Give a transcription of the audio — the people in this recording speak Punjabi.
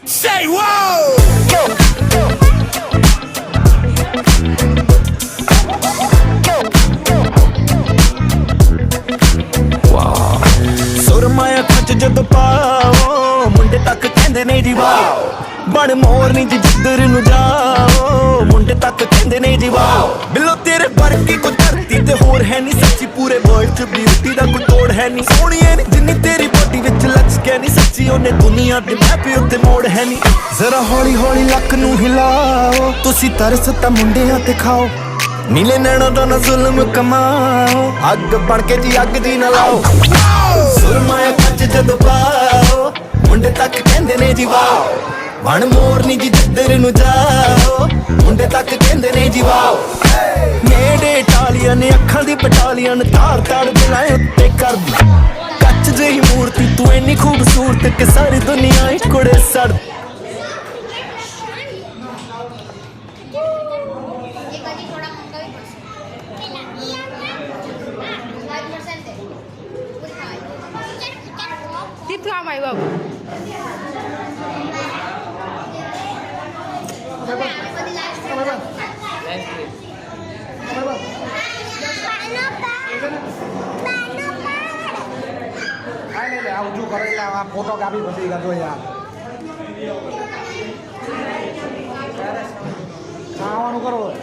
Say whoa! ਸੁਰਮਾਇਆ ਖੱਚ ਜਦੋਂ ਪਾਓ ਮੁੰਡੇ ਤੱਕ ਕਹਿੰਦੇ ਨੇ ਜੀ ਵਾਓ ਬਣ ਮੋਰਨੀ ਜੀ ਜਿੱਧਰ ਨੂੰ ਜਾਓ ਮੁੰਡੇ ਤੱਕ ਕਹਿੰਦੇ ਨੇ ਜੀ ਵਾਓ ਬਿੱਲੋ ਤੇਰੇ ਵਰਗੀ ਕੋਈ ਧਰਤੀ ਤੇ ਹੋਰ ਹੈ ਨਹੀਂ ਸੱਚੀ ਪੂਰੇ ਵਰਲਡ 'ਚ ਬਿਊਟੀ ਦਾ ਕੋਈ ਤੋੜ ਹੈ ਨਹੀਂ ਸੋਹਣੀਏ ਨੀ ਜਿੰਨੀ ਤੇਰੀ ਬੋਡੀ ਵਿੱਚ ਲਚਕਿਆ ਨਹੀਂ ਸੱਚੀ ਉਹਨੇ ਦੁਨੀਆ ਦੇ ਮੈਪ ਉੱਤੇ ਮੋੜ ਹੈ ਨਹੀਂ ਜ਼ਰਾ ਹੌਲੀ ਹੌਲੀ ਲੱਕ ਨੂੰ ਹਿਲਾਓ ਤੁਸੀਂ ਤਰਸ ਤਾਂ ਮੁੰਡਿਆਂ ਤੇ ਖਾਓ ਨੀਲੇ ਨੈਣਾਂ ਦਾ ਨਾ ਜ਼ੁਲਮ ਕਮਾਓ ਅੱਗ ਬਣ ਕੇ ਜੀ ਅੱਗ ਦੀ ਨਾ ਲਾਓ ਸੁਰਮਾਇਆ ਕੱਚ ਜਦੋਂ ਪਾਓ ਮੁੰਡੇ ਤੱਕ ਕਹਿੰਦੇ ਨੇ ਜੀ ਵਾਓ ਬਣ ਮੋਰਨੀ ਜੀ ਜਿੱਧਰ ਨੂੰ ਜਾਓ ਮੁੰਡੇ ਤੱਕ ਕਹਿੰਦੇ ਨੇ ਜੀ ਵਾਓ ਨੇੜੇ ਟਾਲੀਆਂ ਨੇ ਅੱਖਾਂ ਦੀ ਬਟਾਲੀਅਨ ਤਾਰ ਤਾੜ ਦਿਲਾਂ ਉੱਤੇ ਕਰਦੀ ਕੱਚ ਜਿਹੀ ਮੂਰਤੀ ਤੂੰ ਇੰਨੀ ਖੂਬਸੂਰਤ ਕਿ ਸਾਰੀ ਦੁਨੀਆ ਹੀ ਕੁੜੇ ਸੜ Tiếp theo mày bẩm. Ai này ông chú có đây là photography của gì cả rồi à? Sao nó có rồi?